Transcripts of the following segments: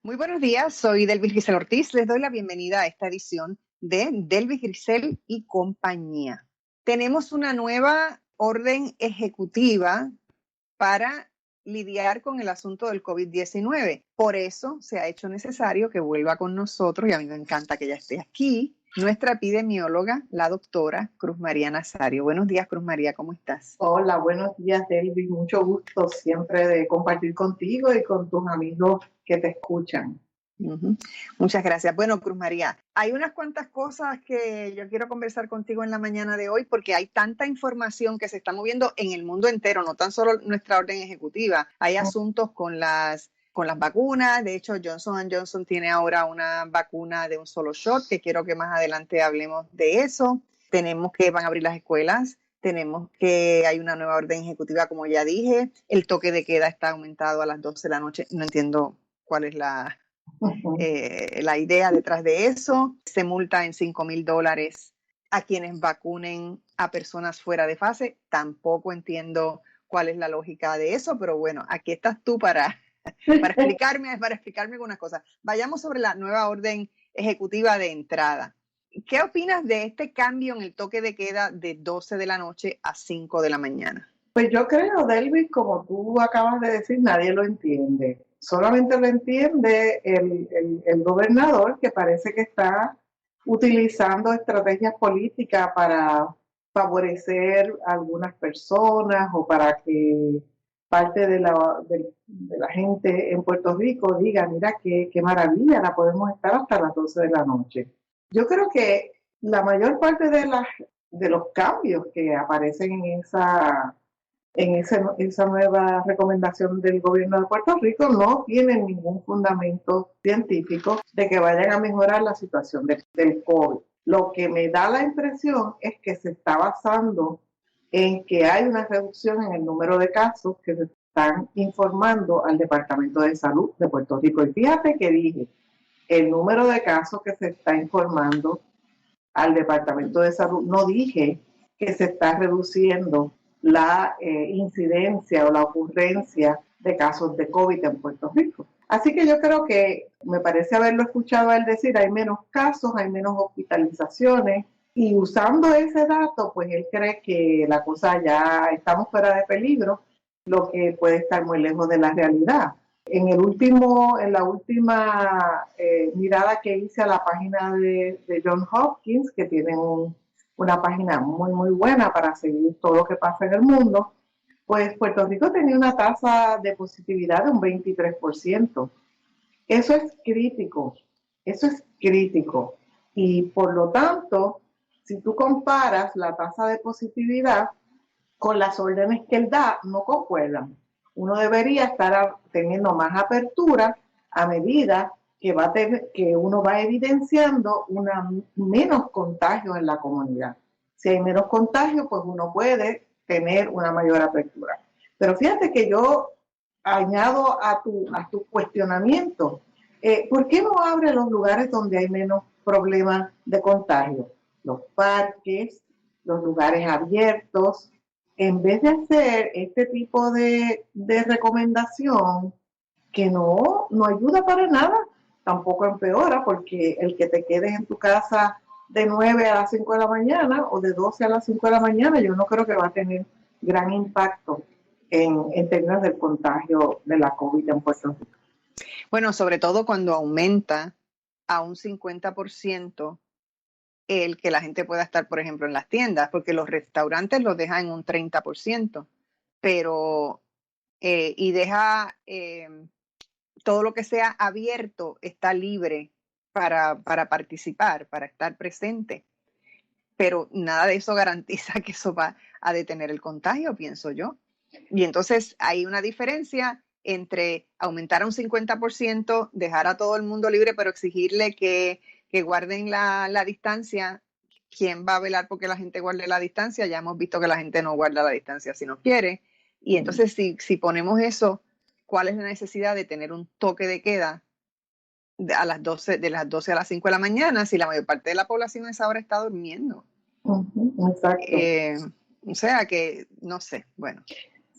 Muy buenos días, soy Delvis Grisel Ortiz. Les doy la bienvenida a esta edición de Delvis Grisel y compañía. Tenemos una nueva orden ejecutiva para lidiar con el asunto del COVID-19. Por eso se ha hecho necesario que vuelva con nosotros, y a mí me encanta que ella esté aquí, nuestra epidemióloga, la doctora Cruz María Nazario. Buenos días, Cruz María, ¿cómo estás? Hola, buenos días, Delvis. Mucho gusto siempre de compartir contigo y con tus amigos que te escuchan. Muchas gracias. Bueno, Cruz María, hay unas cuantas cosas que yo quiero conversar contigo en la mañana de hoy porque hay tanta información que se está moviendo en el mundo entero, no tan solo nuestra orden ejecutiva. Hay asuntos con las vacunas. De hecho, Johnson & Johnson tiene ahora una vacuna de un solo shot, que quiero que más adelante hablemos de eso. Tenemos que van a abrir las escuelas. Tenemos que hay una nueva orden ejecutiva, como ya dije. El toque de queda está aumentado a las 12 de la noche. No entiendo cuál es la idea detrás de eso. Se multa en $5,000 a quienes vacunen a personas fuera de fase. Tampoco entiendo cuál es la lógica de eso, pero bueno, aquí estás tú para explicarme algunas cosas. Vayamos sobre la nueva orden ejecutiva de entrada. ¿Qué opinas de este cambio en el toque de queda de 12 de la noche a 5 de la mañana? Pues yo creo, Delvis, como tú acabas de decir, nadie lo entiende. Solamente lo entiende el gobernador, que parece que está utilizando estrategias políticas para favorecer a algunas personas o para que parte de la gente en Puerto Rico diga, mira, qué maravilla, la podemos estar hasta las 12 de la noche. Yo creo que la mayor parte de los cambios que aparecen esa nueva recomendación del gobierno de Puerto Rico no tienen ningún fundamento científico de que vayan a mejorar la situación del COVID. Lo que me da la impresión es que se está basando en que hay una reducción en el número de casos que se están informando al Departamento de Salud de Puerto Rico. Y fíjate que dije, el número de casos que se está informando al Departamento de Salud, no dije que se está reduciendo la incidencia o la ocurrencia de casos de COVID en Puerto Rico. Así que yo creo que me parece haberlo escuchado a él decir, hay menos casos, hay menos hospitalizaciones, y usando ese dato, pues él cree que la cosa ya estamos fuera de peligro, lo que puede estar muy lejos de la realidad. En la última mirada que hice a la página de Johns Hopkins, que tienen una página muy, muy buena para seguir todo lo que pasa en el mundo, pues Puerto Rico tenía una tasa de positividad de un 23%. Eso es crítico, eso es crítico. Y por lo tanto, si tú comparas la tasa de positividad con las órdenes que él da, no concuerdan. Uno debería estar teniendo más apertura a medida que uno va evidenciando menos contagios en la comunidad. Si hay menos contagios, pues uno puede tener una mayor apertura. Pero fíjate que yo añado a tu cuestionamiento, ¿por qué no abre los lugares donde hay menos problemas de contagio? Los parques, los lugares abiertos, en vez de hacer este tipo de recomendación que no ayuda para nada, tampoco empeora, porque el que te quedes en tu casa de 9 a las 5 de la mañana o de 12 a las 5 de la mañana, yo no creo que va a tener gran impacto en términos del contagio de la COVID en Puerto Rico. Bueno, sobre todo cuando aumenta a un 50% el que la gente pueda estar, por ejemplo, en las tiendas, porque los restaurantes los dejan en un 30%, pero y deja todo lo que sea abierto está libre para participar, para estar presente, pero nada de eso garantiza que eso va a detener el contagio, pienso yo. Y entonces hay una diferencia entre aumentar a un 50%, dejar a todo el mundo libre, pero exigirle que guarden la distancia. ¿Quién va a velar porque la gente guarde la distancia? Ya hemos visto que la gente no guarda la distancia si no quiere. Y entonces si ponemos eso, ¿cuál es la necesidad de tener un toque de queda de las 12 a las 5 de la mañana si la mayor parte de la población a esa hora está durmiendo? Exacto. O sea que, no sé, bueno.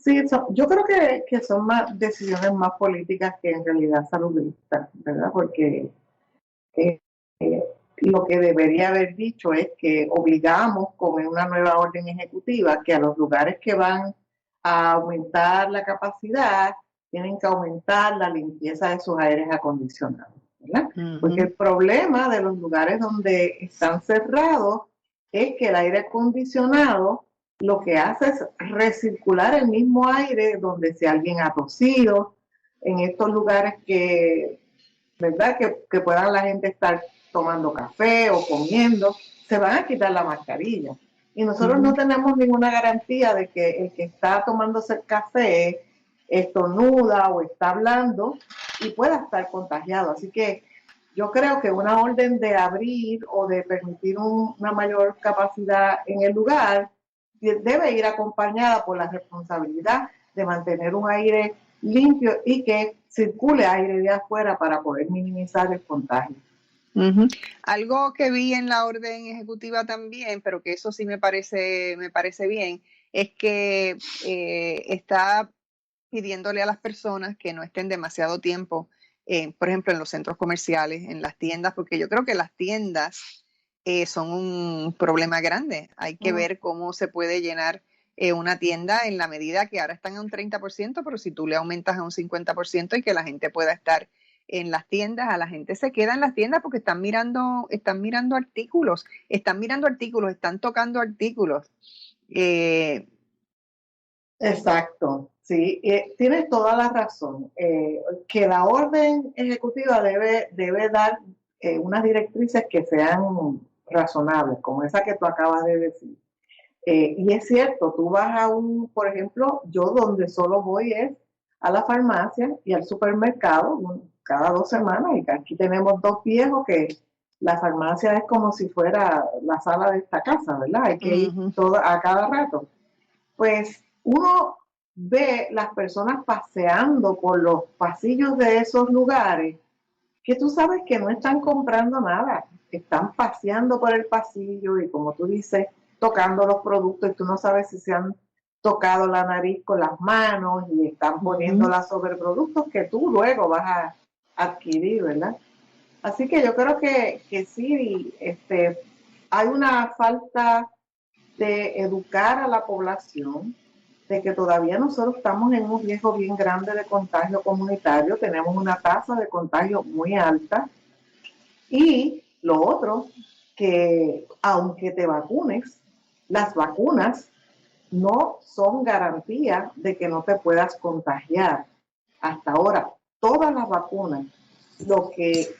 Sí, yo creo que son más decisiones más políticas que en realidad saludistas, ¿verdad? Porque eh, eh, lo que debería haber dicho es que obligamos con una nueva orden ejecutiva que a los lugares que van a aumentar la capacidad tienen que aumentar la limpieza de sus aires acondicionados, ¿verdad? Porque el problema de los lugares donde están cerrados es que el aire acondicionado lo que hace es recircular el mismo aire donde si alguien ha tosido, en estos lugares que, ¿verdad? Que puedan la gente estar tomando café o comiendo, se van a quitar la mascarilla. Y nosotros no tenemos ninguna garantía de que el que está tomándose el café estornuda o está hablando y pueda estar contagiado. Así que yo creo que una orden de abrir o de permitir una mayor capacidad en el lugar debe ir acompañada por la responsabilidad de mantener un aire limpio y que circule aire de afuera para poder minimizar el contagio. Algo que vi en la orden ejecutiva también, pero que eso sí me parece bien, es que está pidiéndole a las personas que no estén demasiado tiempo, por ejemplo, en los centros comerciales, en las tiendas, porque yo creo que las tiendas son un problema grande. Hay que ver cómo se puede llenar una tienda en la medida que ahora están a un 30%, pero si tú le aumentas a un 50% y que la gente pueda estar en las tiendas, a la gente se queda en las tiendas porque están mirando artículos, están tocando artículos. Exacto, sí, tienes toda la razón. Que la orden ejecutiva debe dar unas directrices que sean razonables, como esa que tú acabas de decir. Y es cierto, tú vas por ejemplo, yo donde solo voy es a la farmacia y al supermercado cada 2 semanas, y aquí tenemos 2 viejos que la farmacia es como si fuera la sala de esta casa, ¿verdad? Hay que ir a cada rato. Pues uno ve las personas paseando por los pasillos de esos lugares que tú sabes que no están comprando nada, están paseando por el pasillo y, como tú dices, tocando los productos y tú no sabes si se han tocado la nariz con las manos y están poniéndola sobre productos que tú luego vas a adquirir, ¿verdad? Así que yo creo que sí, hay una falta de educar a la población de que todavía nosotros estamos en un riesgo bien grande de contagio comunitario, tenemos una tasa de contagio muy alta, y lo otro, que aunque te vacunes, las vacunas no son garantía de que no te puedas contagiar. Hasta ahora, todas las vacunas, lo que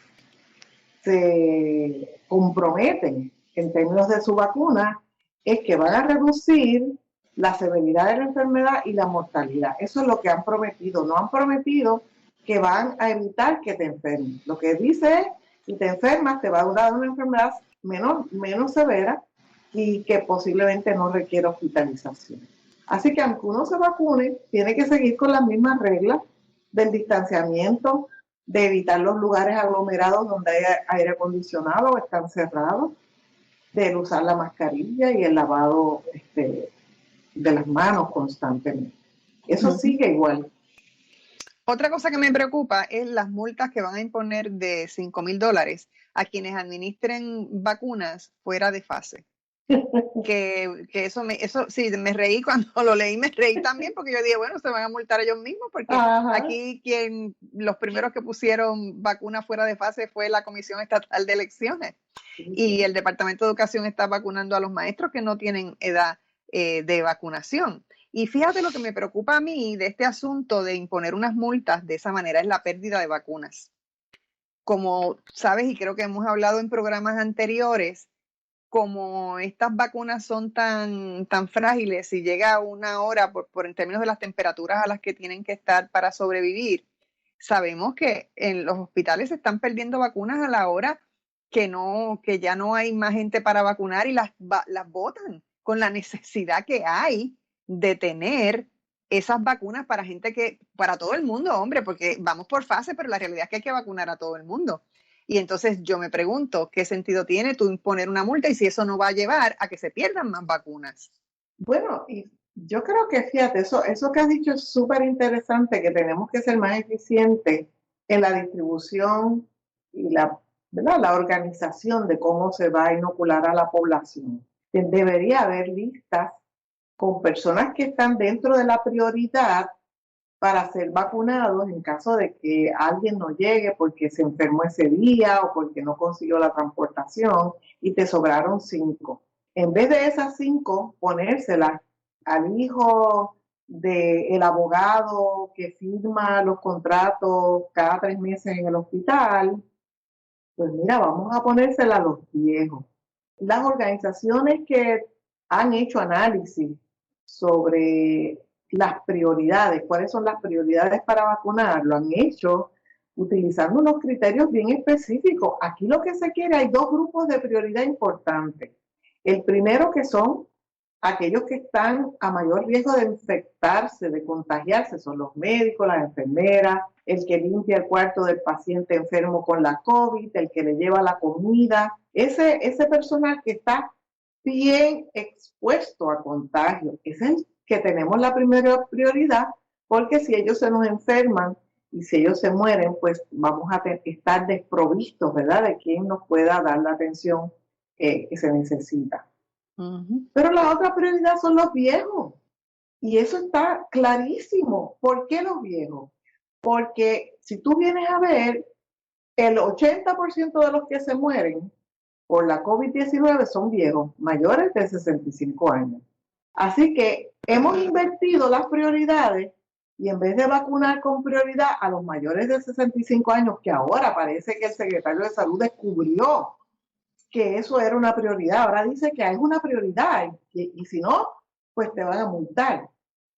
se comprometen en términos de su vacuna es que van a reducir la severidad de la enfermedad y la mortalidad. Eso es lo que han prometido. No han prometido que van a evitar que te enfermes. Lo que dice es, si te enfermas, te va a dar una enfermedad menos severa y que posiblemente no requiera hospitalización. Así que aunque uno se vacune, tiene que seguir con las mismas reglas del distanciamiento, de evitar los lugares aglomerados donde hay aire acondicionado o están cerrados, de usar la mascarilla y el lavado de las manos constantemente. Eso sigue igual. Otra cosa que me preocupa es las multas que van a imponer de $5,000 a quienes administren vacunas fuera de fase. que eso sí, me reí cuando lo leí, me reí también porque yo dije, bueno, se van a multar ellos mismos porque aquí los primeros que pusieron vacunas fuera de fase fue la Comisión Estatal de Elecciones y el Departamento de Educación está vacunando a los maestros que no tienen edad de vacunación. Y fíjate, lo que me preocupa a mí de este asunto de imponer unas multas de esa manera es la pérdida de vacunas. Como sabes, y creo que hemos hablado en programas anteriores, como estas vacunas son tan frágiles y llega a una hora por en términos de las temperaturas a las que tienen que estar para sobrevivir, sabemos que en los hospitales se están perdiendo vacunas a la hora que ya no hay más gente para vacunar y las botan con la necesidad que hay de tener esas vacunas para todo el mundo, hombre, porque vamos por fase, pero la realidad es que hay que vacunar a todo el mundo. Y entonces yo me pregunto, ¿qué sentido tiene tú imponer una multa y si eso no va a llevar a que se pierdan más vacunas? Bueno, y Yo creo que, fíjate, eso que has dicho es súper interesante, que tenemos que ser más eficientes en la distribución y ¿verdad? La organización de cómo se va a inocular a la población. Debería haber listas con personas que están dentro de la prioridad para ser vacunados en caso de que alguien no llegue porque se enfermó ese día o porque no consiguió la transportación y te sobraron 5. En vez de esas 5, ponérselas al hijo del abogado que firma los contratos cada 3 meses en el hospital, pues mira, vamos a ponérsela a los viejos. Las organizaciones que han hecho análisis sobre las prioridades, cuáles son las prioridades para vacunar, lo han hecho utilizando unos criterios bien específicos. Aquí lo que se quiere, hay 2 grupos de prioridad importantes. El primero, que son aquellos que están a mayor riesgo de infectarse, de contagiarse, son los médicos, las enfermeras, el que limpia el cuarto del paciente enfermo con la COVID, el que le lleva la comida, ese personal que está bien expuesto a contagio, ese es el que tenemos la primera prioridad, porque si ellos se nos enferman y si ellos se mueren, pues vamos a estar desprovistos, ¿verdad?, de quien nos pueda dar la atención que se necesita. Pero la otra prioridad son los viejos. Y eso está clarísimo. ¿Por qué los viejos? Porque si tú vienes a ver, el 80% de los que se mueren por la COVID-19 son viejos, mayores de 65 años. Así que hemos invertido las prioridades y en vez de vacunar con prioridad a los mayores de 65 años, que ahora parece que el secretario de Salud descubrió que eso era una prioridad, ahora dice que es una prioridad y si no, pues te van a multar.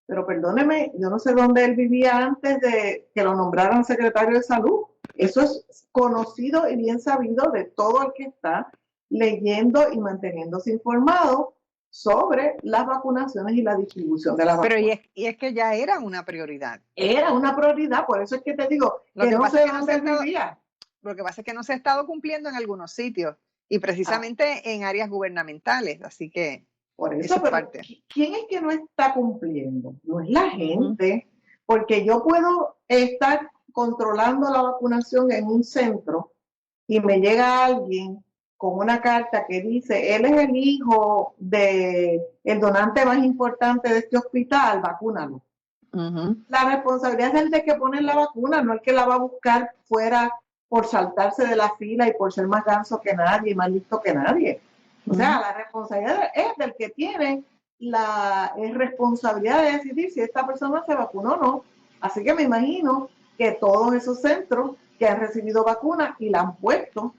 Pero perdóneme, yo no sé dónde él vivía antes de que lo nombraran secretario de Salud. Eso es conocido y bien sabido de todo el que está leyendo y manteniéndose informado sobre las vacunaciones y la distribución de las vacunas. Pero y es que ya era una prioridad. Era una prioridad, por eso es que te digo que no sé dónde vivía. Lo que pasa es que no se ha estado cumpliendo en algunos sitios y precisamente en áreas gubernamentales, así que por eso es parte. ¿Quién es que no está cumpliendo? No es la gente, porque yo puedo estar controlando la vacunación en un centro y me llega alguien con una carta que dice, él es el hijo del donante más importante de este hospital, vacúnalo. La responsabilidad es el de que pone la vacuna, no el que la va a buscar fuera por saltarse de la fila y por ser más ganso que nadie y más listo que nadie. O sea, la responsabilidad es del que tiene la responsabilidad de decidir si esta persona se vacunó o no. Así que me imagino que todos esos centros que han recibido vacunas y la han puesto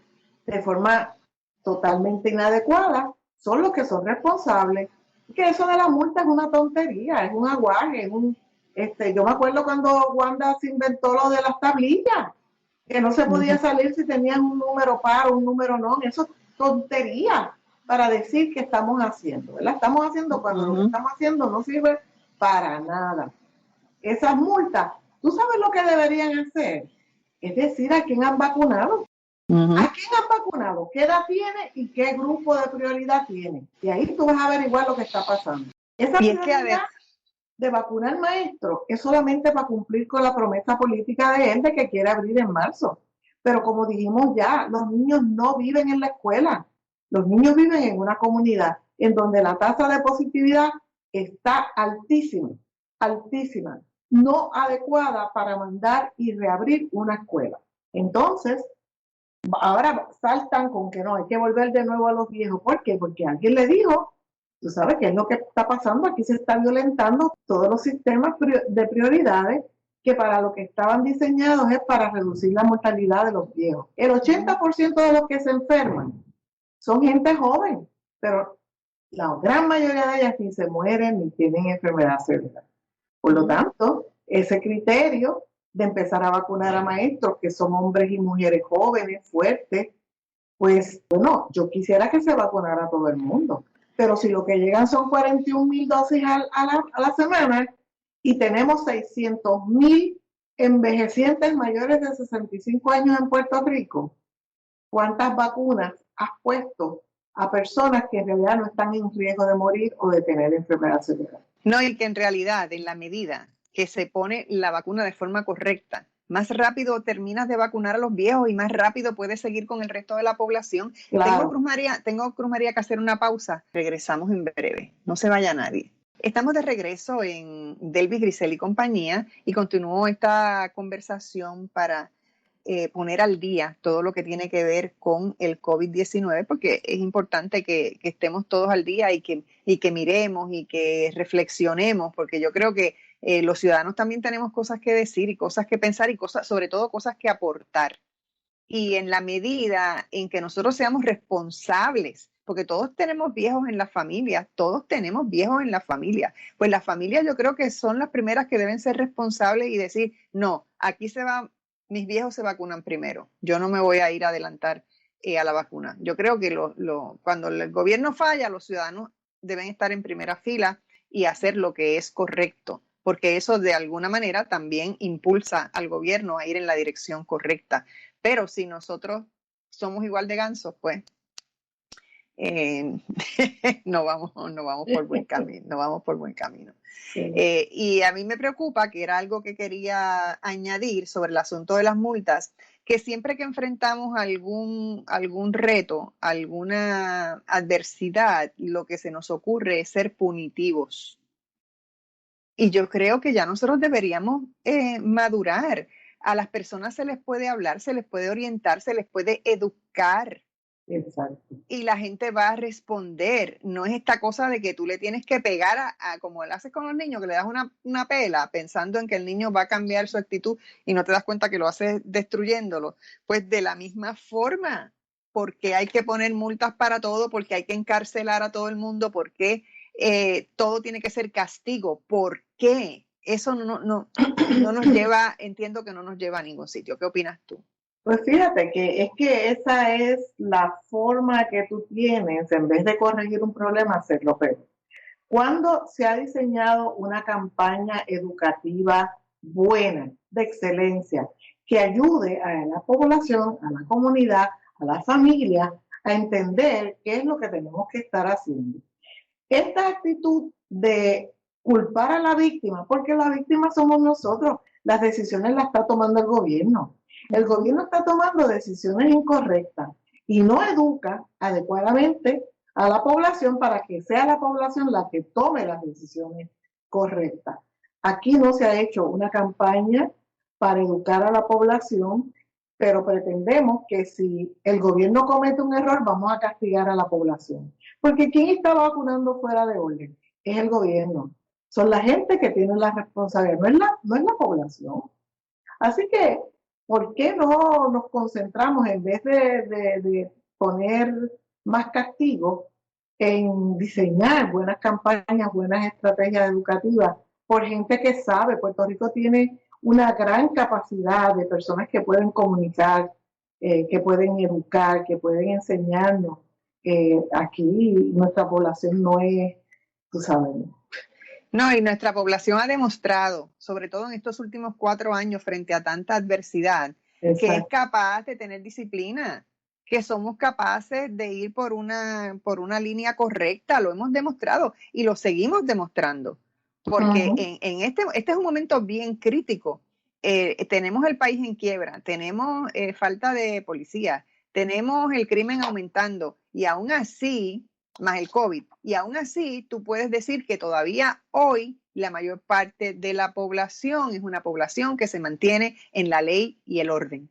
de forma totalmente inadecuada son los que son responsables. Que eso de la multa es una tontería, es un aguaje, yo me acuerdo cuando Wanda se inventó lo de las tablillas, que no se podía salir si tenían un número par o un número no, eso es tontería para decir que estamos haciendo, ¿verdad? Estamos haciendo cuando lo que estamos haciendo no sirve para nada. Esas multas, ¿tú sabes lo que deberían hacer? Es decir, ¿a quién han vacunado? ¿A quién han vacunado? ¿Qué edad tiene y qué grupo de prioridad tiene? Y ahí tú vas a averiguar lo que está pasando. Esa prioridad de vacunar maestros es solamente para cumplir con la promesa política de él de que quiere abrir en marzo. Pero como dijimos ya, los niños no viven en la escuela. Los niños viven en una comunidad en donde la tasa de positividad está altísima, altísima, no adecuada para mandar y reabrir una escuela. Entonces, ahora saltan con que no, hay que volver de nuevo a los viejos. ¿Por qué? Porque alguien le dijo, tú sabes qué es lo que está pasando, aquí se están violentando todos los sistemas de prioridades que para lo que estaban diseñados es para reducir la mortalidad de los viejos. El 80% de los que se enferman son gente joven, pero la gran mayoría de ellas ni se mueren ni tienen enfermedad severa. Por lo tanto, ese criterio de empezar a vacunar a maestros que son hombres y mujeres jóvenes, fuertes, pues bueno, yo quisiera que se vacunara a todo el mundo. Pero si lo que llegan son 41,000 dosis a la semana y tenemos 600,000 envejecientes mayores de 65 años en Puerto Rico, ¿cuántas vacunas has puesto a personas que en realidad no están en riesgo de morir o de tener enfermedad severa? No, y que en realidad, en la medida que se pone la vacuna de forma correcta, más rápido terminas de vacunar a los viejos y más rápido puedes seguir con el resto de la población. Claro. Tengo, Cruz María, que hacer una pausa. Regresamos en breve. No se vaya nadie. Estamos de regreso en Delvis, Grisel y compañía y continúo esta conversación para poner al día todo lo que tiene que ver con el COVID-19, porque es importante que estemos todos al día y que miremos y que reflexionemos, porque yo creo que los ciudadanos también tenemos cosas que decir y cosas que pensar y cosas, sobre todo cosas que aportar. Y en la medida en que nosotros seamos responsables, porque todos tenemos viejos en la familia, pues las familias yo creo que son las primeras que deben ser responsables y decir, no, mis viejos se vacunan primero, yo no me voy a ir a adelantar a la vacuna. Yo creo que cuando el gobierno falla, los ciudadanos deben estar en primera fila y hacer lo que es correcto, porque eso de alguna manera también impulsa al gobierno a ir en la dirección correcta. Pero si nosotros somos igual de gansos, pues no vamos por buen camino, Sí. Y a mí me preocupa, que era algo que quería añadir sobre el asunto de las multas, que siempre que enfrentamos algún reto, alguna adversidad, lo que se nos ocurre es ser punitivos. Y yo creo que ya nosotros deberíamos madurar. A las personas se les puede hablar, se les puede orientar, se les puede educar. Exacto. Y la gente va a responder. No es esta cosa de que tú le tienes que pegar como él hace con los niños, que le das una pela pensando en que el niño va a cambiar su actitud y no te das cuenta que lo haces destruyéndolo. Pues de la misma forma, porque hay que poner multas para todo, porque hay que encarcelar a todo el mundo, porque todo tiene que ser castigo. ¿Por qué? Eso no nos lleva, entiendo que no nos lleva a ningún sitio. ¿Qué opinas tú? Pues fíjate que es que esa es la forma que tú tienes, en vez de corregir un problema, hacerlo peor. Cuando se ha diseñado una campaña educativa buena, de excelencia, que ayude a la población, a la comunidad, a la familia, a entender qué es lo que tenemos que estar haciendo. Esta actitud de culpar a la víctima, porque la víctima somos nosotros, las decisiones las está tomando el gobierno. El gobierno está tomando decisiones incorrectas y no educa adecuadamente a la población para que sea la población la que tome las decisiones correctas. Aquí no se ha hecho una campaña para educar a la población, pero pretendemos que si el gobierno comete un error, vamos a castigar a la población. Porque ¿quién está vacunando fuera de orden? Es el gobierno. Son la gente que tiene la responsabilidad, no es la población. Así que, ¿por qué no nos concentramos, en vez de poner más castigo, en diseñar buenas campañas, buenas estrategias educativas por gente que sabe? Puerto Rico tiene una gran capacidad de personas que pueden comunicar, que pueden educar, que pueden enseñarnos. Aquí nuestra población no es, tú sabes. No, y nuestra población ha demostrado, sobre todo en estos últimos 4 años, frente a tanta adversidad, Exacto. Que es capaz de tener disciplina, que somos capaces de ir por una línea correcta. Lo hemos demostrado y lo seguimos demostrando, porque en este es un momento bien crítico. Tenemos el país en quiebra, tenemos falta de policía, tenemos el crimen aumentando y aún así, más el COVID, y aún así tú puedes decir que todavía hoy la mayor parte de la población es una población que se mantiene en la ley y el orden.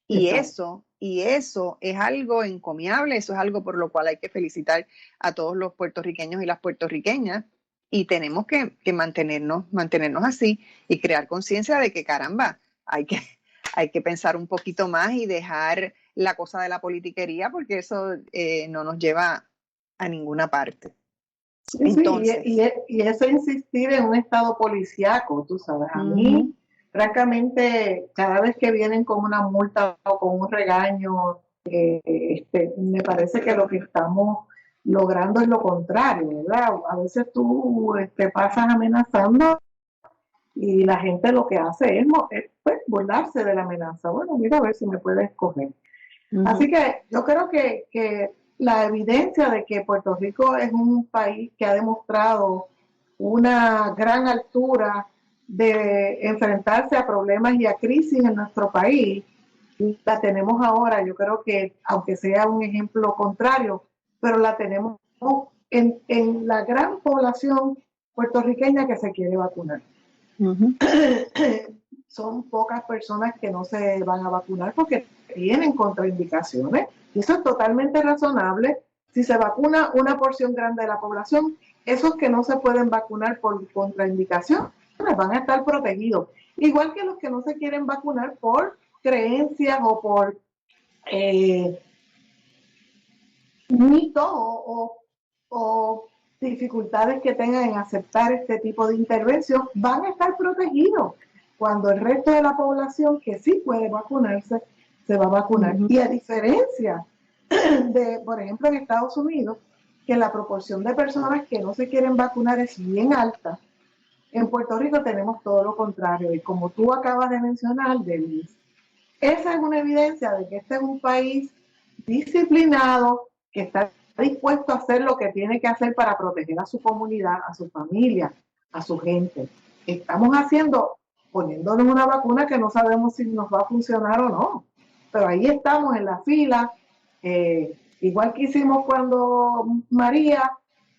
Y eso es algo encomiable, eso es algo por lo cual hay que felicitar a todos los puertorriqueños y las puertorriqueñas, y tenemos que mantenernos así y crear conciencia de que, caramba, hay que pensar un poquito más y dejar la cosa de la politiquería, porque eso no nos lleva a ninguna parte. Sí, entonces, y eso insistir en un estado policíaco, tú sabes, a mí, francamente, cada vez que vienen con una multa o con un regaño, me parece que lo que estamos logrando es lo contrario, ¿verdad? A veces tú pasas amenazando y la gente lo que hace es pues, burlarse de la amenaza. Bueno, mira a ver si me puedes escoger. Así que yo creo que la evidencia de que Puerto Rico es un país que ha demostrado una gran altura de enfrentarse a problemas y a crisis en nuestro país. La tenemos ahora, yo creo que, aunque sea un ejemplo contrario, pero la tenemos en la gran población puertorriqueña que se quiere vacunar. Uh-huh. Son pocas personas que no se van a vacunar porque tienen contraindicaciones, y eso es totalmente razonable. Si se vacuna una porción grande de la población, esos que no se pueden vacunar por contraindicación van a estar protegidos, igual que los que no se quieren vacunar por creencias o por mitos o dificultades que tengan en aceptar este tipo de intervención, van a estar protegidos, cuando el resto de la población que sí puede vacunarse se va a vacunar. Uh-huh. Y a diferencia de, por ejemplo, en Estados Unidos, que la proporción de personas que no se quieren vacunar es bien alta, en Puerto Rico tenemos todo lo contrario. Y como tú acabas de mencionar, Denise, esa es una evidencia de que este es un país disciplinado, que está dispuesto a hacer lo que tiene que hacer para proteger a su comunidad, a su familia, a su gente. Estamos poniéndonos una vacuna que no sabemos si nos va a funcionar o no, pero ahí estamos en la fila, igual que hicimos cuando María,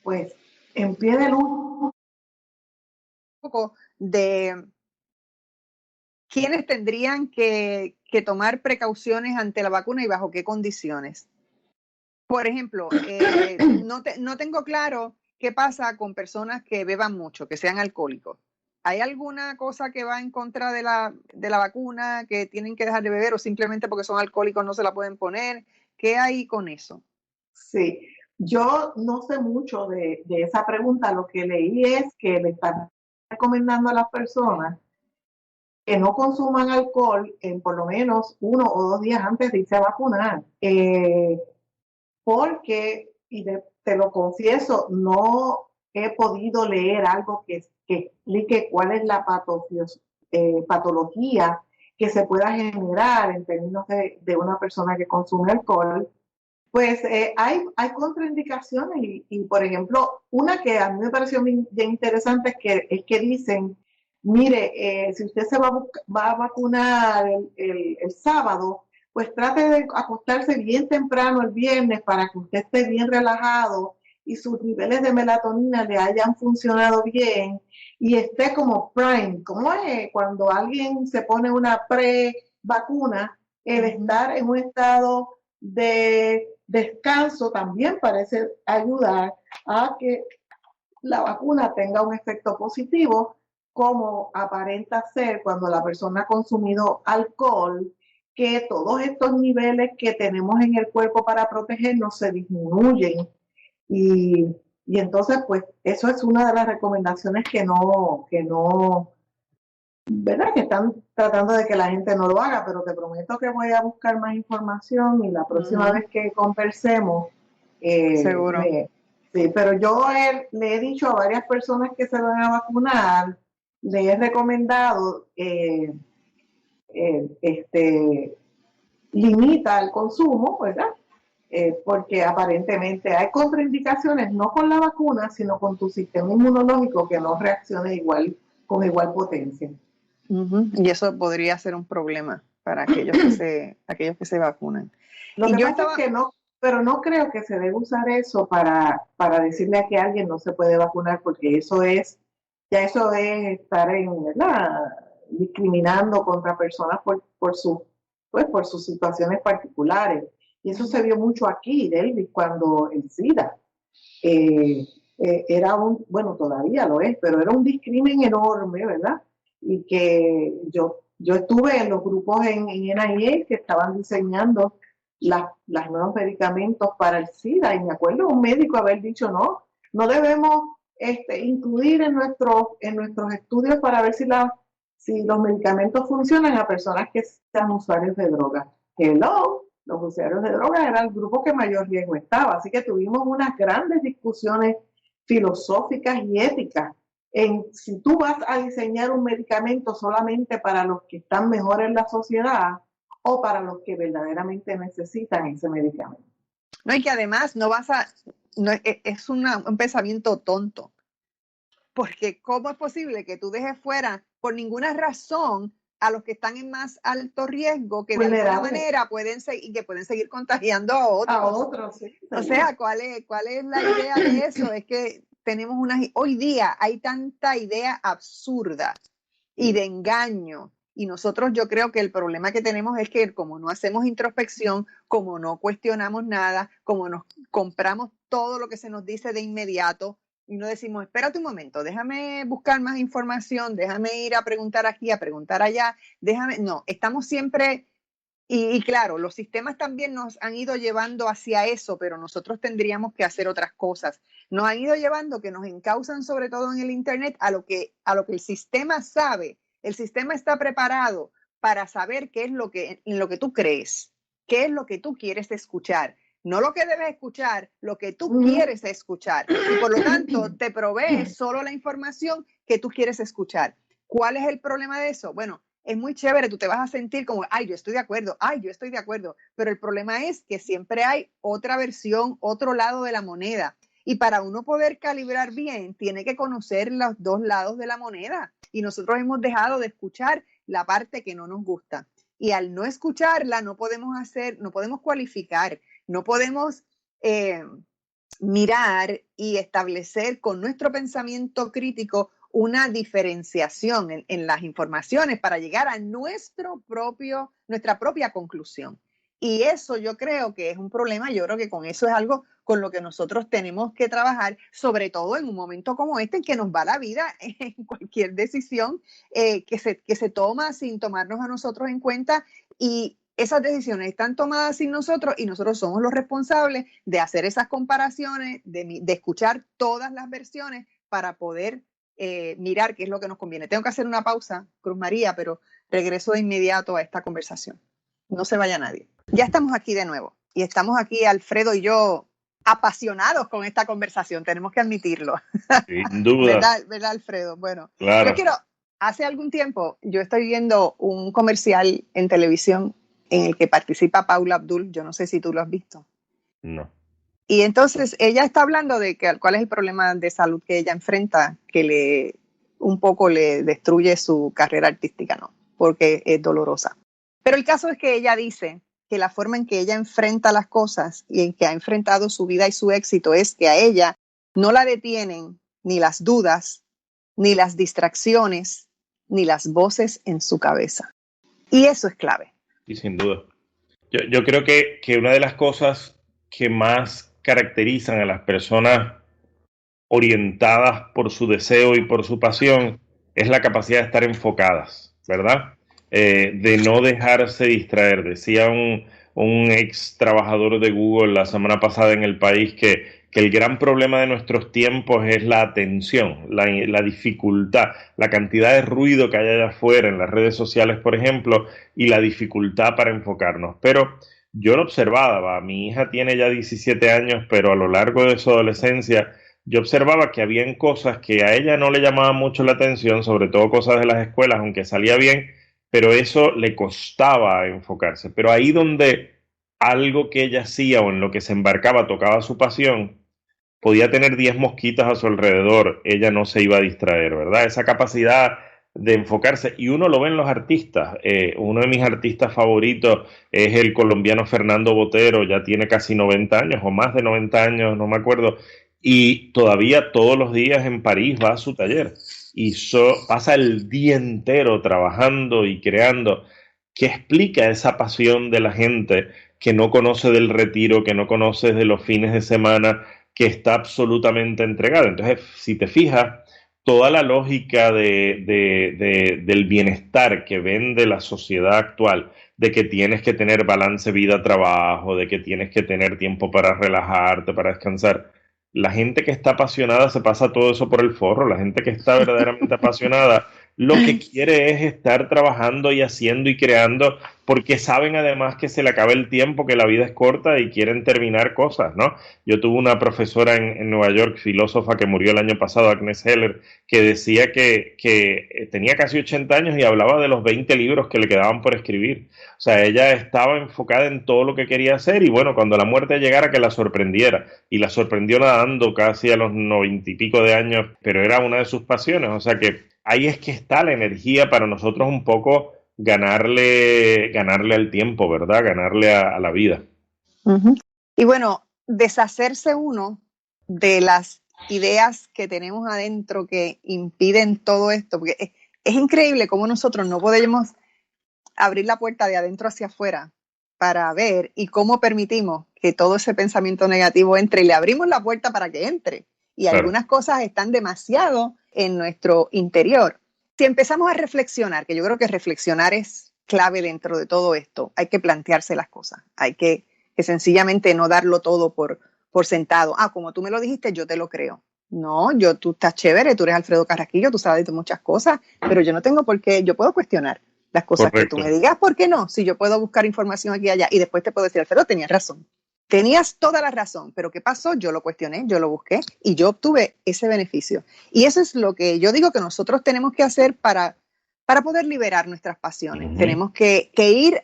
pues en pie de luz. De quiénes tendrían que tomar precauciones ante la vacuna y bajo qué condiciones. Por ejemplo, no tengo claro qué pasa con personas que beban mucho, que sean alcohólicos. ¿Hay alguna cosa que va en contra de la vacuna, que tienen que dejar de beber, o simplemente porque son alcohólicos no se la pueden poner? ¿Qué hay con eso? Sí, yo no sé mucho de esa pregunta. Lo que leí es que le están recomendando a las personas que no consuman alcohol en por lo menos 1 o 2 días antes de irse a vacunar. Porque, y te lo confieso, no he podido leer algo que explique cuál es la patología que se pueda generar en términos de una persona que consume alcohol. Pues hay contraindicaciones y, por ejemplo, una que a mí me pareció bien interesante es que dicen, mire, si usted se va a vacunar el sábado, pues trate de acostarse bien temprano el viernes para que usted esté bien relajado y sus niveles de melatonina le hayan funcionado bien y esté como prime. ¿Cómo es cuando alguien se pone una pre-vacuna? El estar en un estado de descanso también parece ayudar a que la vacuna tenga un efecto positivo, como aparenta ser cuando la persona ha consumido alcohol, que todos estos niveles que tenemos en el cuerpo para protegernos se disminuyen. Y entonces, pues, eso es una de las recomendaciones que no, ¿verdad? Que están tratando de que la gente no lo haga, pero te prometo que voy a buscar más información y la próxima vez que conversemos, seguro. Sí, pero yo le he dicho a varias personas que se van a vacunar, le he recomendado limita el consumo, ¿verdad? Porque aparentemente hay contraindicaciones, no con la vacuna, sino con tu sistema inmunológico que no reaccione con igual potencia. Uh-huh. Y eso podría ser un problema para aquellos que se vacunan. Lo que pasa es que no, pero no creo que se debe usar eso para decirle a que alguien no se puede vacunar, porque eso es estar ¿verdad? Discriminando contra personas por sus situaciones particulares. Y eso se vio mucho aquí, Delvis, cuando el SIDA era todavía lo es, pero era un discrimen enorme, ¿verdad? Y que yo estuve en los grupos en NIH que estaban diseñando los nuevos medicamentos para el SIDA, y me acuerdo un médico haber dicho, no debemos incluir en nuestros estudios para ver si los medicamentos funcionan a personas que sean usuarios de drogas. Los usuarios de drogas era el grupo que mayor riesgo estaba, así que tuvimos unas grandes discusiones filosóficas y éticas en si tú vas a diseñar un medicamento solamente para los que están mejor en la sociedad o para los que verdaderamente necesitan ese medicamento. No, y que además es un pensamiento tonto. porque ¿cómo es posible que tú dejes fuera por ninguna razón a los que están en más alto riesgo, que de alguna manera pueden seguir contagiando a otros? A otros, sí. O sea, ¿cuál es la idea de eso? Es que hoy día hay tanta idea absurda y de engaño. Y nosotros, yo creo que el problema que tenemos es que como no hacemos introspección, como no cuestionamos nada, como nos compramos todo lo que se nos dice de inmediato, y no decimos, espérate un momento, déjame buscar más información, déjame ir a preguntar aquí, a preguntar allá, no, estamos siempre, y claro, los sistemas también nos han ido llevando hacia eso, pero nosotros tendríamos que hacer otras cosas. Nos han ido llevando, que nos encausan sobre todo en el Internet, a lo que el sistema sabe. El sistema está preparado para saber qué es en lo que tú crees, qué es lo que tú quieres escuchar. No lo que debes escuchar, lo que tú quieres escuchar. Y por lo tanto, te provee solo la información que tú quieres escuchar. ¿Cuál es el problema de eso? Bueno, es muy chévere, tú te vas a sentir como, yo estoy de acuerdo, yo estoy de acuerdo. Pero el problema es que siempre hay otra versión, otro lado de la moneda. Y para uno poder calibrar bien, tiene que conocer los dos lados de la moneda. Y nosotros hemos dejado de escuchar la parte que no nos gusta. Y al no escucharla, no podemos cualificar. No podemos mirar y establecer con nuestro pensamiento crítico una diferenciación en las informaciones para llegar a nuestra propia conclusión. Y eso yo creo que es un problema. Yo creo que con eso es algo con lo que nosotros tenemos que trabajar, sobre todo en un momento como este en que nos va la vida en cualquier decisión que se toma sin tomarnos a nosotros en cuenta, y esas decisiones están tomadas sin nosotros y nosotros somos los responsables de hacer esas comparaciones, de escuchar todas las versiones para poder mirar qué es lo que nos conviene. Tengo que hacer una pausa, Cruz María, pero regreso de inmediato a esta conversación. No se vaya nadie. Ya estamos aquí de nuevo y estamos aquí Alfredo y yo apasionados con esta conversación, tenemos que admitirlo. Sin duda. ¿Verdad, Alfredo? Bueno, claro. Hace algún tiempo yo estoy viendo un comercial en televisión en el que participa Paula Abdul. Yo no sé si tú lo has visto. No. Y entonces ella está hablando de cuál es el problema de salud que ella enfrenta, que un poco le destruye su carrera artística, ¿no? Porque es dolorosa. Pero el caso es que ella dice que la forma en que ella enfrenta las cosas y en que ha enfrentado su vida y su éxito es que a ella no la detienen ni las dudas, ni las distracciones, ni las voces en su cabeza. Y eso es clave. Y sin duda. Yo creo que una de las cosas que más caracterizan a las personas orientadas por su deseo y por su pasión es la capacidad de estar enfocadas, ¿verdad? De no dejarse distraer. Decía un ex trabajador de Google la semana pasada en El País que el gran problema de nuestros tiempos es la atención, la dificultad, la cantidad de ruido que hay allá afuera en las redes sociales, por ejemplo, y la dificultad para enfocarnos. Pero yo lo observaba, mi hija tiene ya 17 años, pero a lo largo de su adolescencia yo observaba que habían cosas que a ella no le llamaban mucho la atención, sobre todo cosas de las escuelas, aunque salía bien, pero eso le costaba enfocarse. Pero ahí donde algo que ella hacía o en lo que se embarcaba tocaba su pasión, podía tener 10 mosquitas a su alrededor, ella no se iba a distraer, ¿verdad? Esa capacidad de enfocarse, y uno lo ve en los artistas. Uno de mis artistas favoritos es el colombiano Fernando Botero, ya tiene casi 90 años o más de 90 años, no me acuerdo, y todavía todos los días en París va a su taller y pasa el día entero trabajando y creando, que explica esa pasión de la gente que no conoce del retiro, que no conoce de los fines de semana, que está absolutamente entregada. Entonces, si te fijas, toda la lógica del bienestar que vende la sociedad actual, de que tienes que tener balance vida-trabajo, de que tienes que tener tiempo para relajarte, para descansar, la gente que está apasionada se pasa todo eso por el forro. La gente que está verdaderamente apasionada lo que quiere es estar trabajando y haciendo y creando, porque saben además que se le acaba el tiempo, que la vida es corta y quieren terminar cosas, ¿no? Yo tuve una profesora en Nueva York, filósofa, que murió el año pasado, Agnes Heller, que decía que tenía casi 80 años y hablaba de los 20 libros que le quedaban por escribir. O sea, ella estaba enfocada en todo lo que quería hacer y bueno, cuando la muerte llegara, que la sorprendiera. Y la sorprendió nadando casi a los 90 y pico de años, pero era una de sus pasiones. O sea que ahí es que está la energía para nosotros un poco ganarle al tiempo, ¿verdad? Ganarle a la vida. Uh-huh. Y bueno, deshacerse uno de las ideas que tenemos adentro que impiden todo esto, porque es increíble cómo nosotros no podemos abrir la puerta de adentro hacia afuera para ver y cómo permitimos que todo ese pensamiento negativo entre y le abrimos la puerta para que entre. Y claro, algunas cosas están demasiado en nuestro interior. Si empezamos a reflexionar, que yo creo que reflexionar es clave dentro de todo esto, hay que plantearse las cosas, hay que sencillamente no darlo todo por sentado. Como tú me lo dijiste, yo te lo creo. No, tú estás chévere, tú eres Alfredo Carrasquillo, tú sabes de muchas cosas, pero yo no tengo por qué, yo puedo cuestionar las cosas. Correcto. Que tú me digas, ¿por qué no? Si yo puedo buscar información aquí y allá y después te puedo decir, Alfredo, tenías razón. Tenías toda la razón, pero ¿qué pasó? Yo lo cuestioné, yo lo busqué y yo obtuve ese beneficio. Y eso es lo que yo digo que nosotros tenemos que hacer para poder liberar nuestras pasiones. Uh-huh. Tenemos que ir,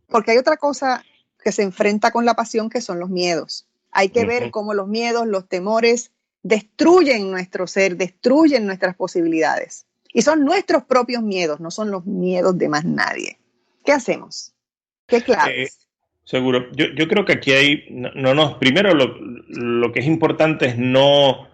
porque hay otra cosa que se enfrenta con la pasión, que son los miedos. Hay que ver cómo los miedos, los temores destruyen nuestro ser, destruyen nuestras posibilidades. Y son nuestros propios miedos, no son los miedos de más nadie. ¿Qué hacemos? ¿Qué claves? Seguro. Yo creo que aquí hay, primero lo que es importante es no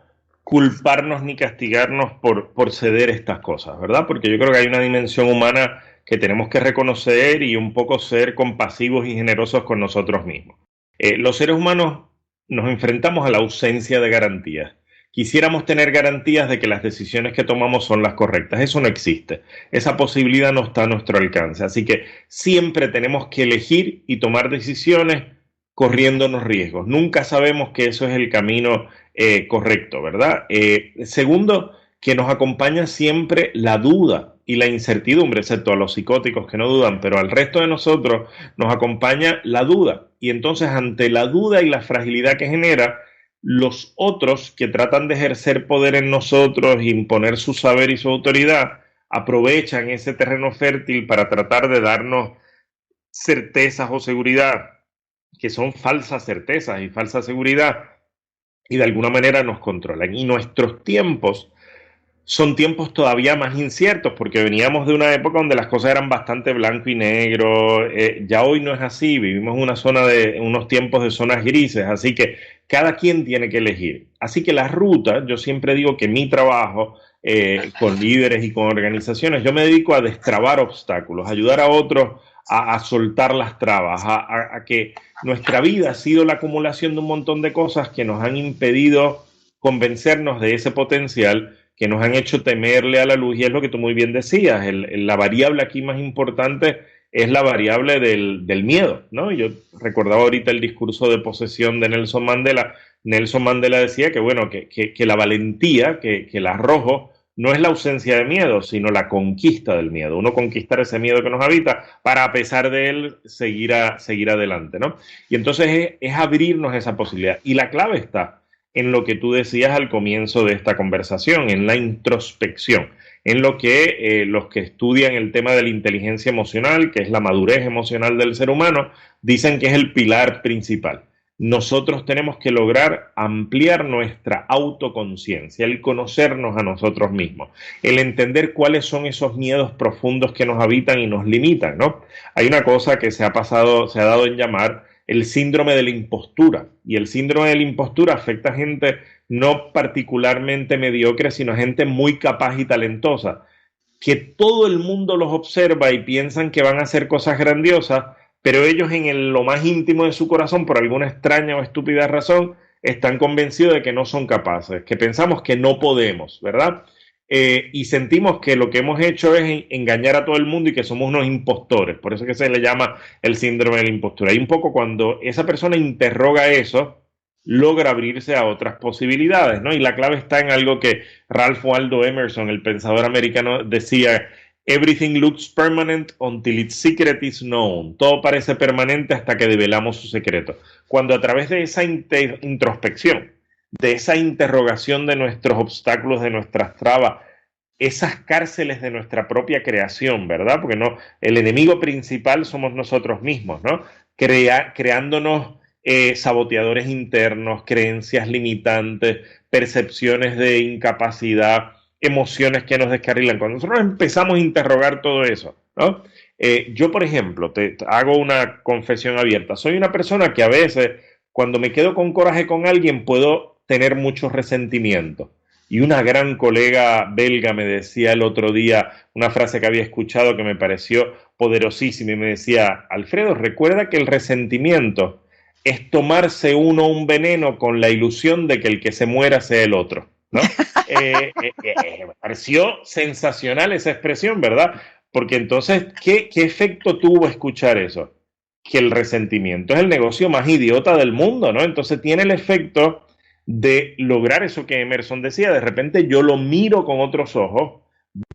culparnos ni castigarnos por ceder estas cosas, ¿verdad? Porque yo creo que hay una dimensión humana que tenemos que reconocer y un poco ser compasivos y generosos con nosotros mismos. Los seres humanos nos enfrentamos a la ausencia de garantías. Quisiéramos tener garantías de que las decisiones que tomamos son las correctas. Eso no existe. Esa posibilidad no está a nuestro alcance. Así que siempre tenemos que elegir y tomar decisiones corriéndonos riesgos. Nunca sabemos que eso es el camino correcto, ¿verdad? Segundo, que nos acompaña siempre la duda y la incertidumbre, excepto a los psicóticos que no dudan, pero al resto de nosotros nos acompaña la duda. Y entonces, ante la duda y la fragilidad que genera, los otros que tratan de ejercer poder en nosotros, imponer su saber y su autoridad, aprovechan ese terreno fértil para tratar de darnos certezas o seguridad, que son falsas certezas y falsa seguridad, y de alguna manera nos controlan. Y nuestros tiempos son tiempos todavía más inciertos, porque veníamos de una época donde las cosas eran bastante blanco y negro. Ya hoy no es así, vivimos unos tiempos de zonas grises, así que cada quien tiene que elegir. Así que la ruta, yo siempre digo que mi trabajo con líderes y con organizaciones, yo me dedico a destrabar obstáculos, ayudar a otros a soltar las trabas, a que nuestra vida ha sido la acumulación de un montón de cosas que nos han impedido convencernos de ese potencial, que nos han hecho temerle a la luz, y es lo que tú muy bien decías, la variable aquí más importante es la variable del miedo, ¿no? Yo recordaba ahorita el discurso de posesión de Nelson Mandela. Nelson Mandela decía que, bueno, que la valentía, que el arrojo, no es la ausencia de miedo, sino la conquista del miedo. Uno conquistar ese miedo que nos habita para, a pesar de él, seguir adelante, ¿no? Y entonces es abrirnos esa posibilidad. Y la clave está en lo que tú decías al comienzo de esta conversación, en la introspección, en lo que los que estudian el tema de la inteligencia emocional, que es la madurez emocional del ser humano, dicen que es el pilar principal. Nosotros tenemos que lograr ampliar nuestra autoconciencia, el conocernos a nosotros mismos, el entender cuáles son esos miedos profundos que nos habitan y nos limitan, ¿no? Hay una cosa que se ha dado en llamar el síndrome de la impostura, y el síndrome de la impostura afecta a gente no particularmente mediocre, sino a gente muy capaz y talentosa, que todo el mundo los observa y piensan que van a hacer cosas grandiosas, pero ellos en lo más íntimo de su corazón, por alguna extraña o estúpida razón, están convencidos de que no son capaces, que pensamos que no podemos, ¿verdad? Y sentimos que lo que hemos hecho es engañar a todo el mundo y que somos unos impostores. Por eso es que se le llama el síndrome de la impostura. Y un poco cuando esa persona interroga eso, logra abrirse a otras posibilidades, ¿no? Y la clave está en algo que Ralph Waldo Emerson, el pensador americano, decía: Everything looks permanent until its secret is known. Todo parece permanente hasta que develamos su secreto. Cuando a través de esa introspección, de esa interrogación de nuestros obstáculos, de nuestras trabas, esas cárceles de nuestra propia creación, ¿verdad? Porque no, el enemigo principal somos nosotros mismos, ¿no? Creándonos saboteadores internos, creencias limitantes, percepciones de incapacidad, emociones que nos descarrilan. Cuando nosotros empezamos a interrogar todo eso, ¿no? Yo, por ejemplo, te hago una confesión abierta. Soy una persona que a veces, cuando me quedo con coraje con alguien, puedo tener mucho resentimiento. Y una gran colega belga me decía el otro día una frase que había escuchado que me pareció poderosísima y me decía: Alfredo, recuerda que el resentimiento es tomarse uno un veneno con la ilusión de que el que se muera sea el otro, ¿no? Me pareció sensacional esa expresión, ¿verdad? Porque entonces, ¿qué efecto tuvo escuchar eso? Que el resentimiento es el negocio más idiota del mundo, ¿no? Entonces tiene el efecto de lograr eso que Emerson decía. De repente yo lo miro con otros ojos,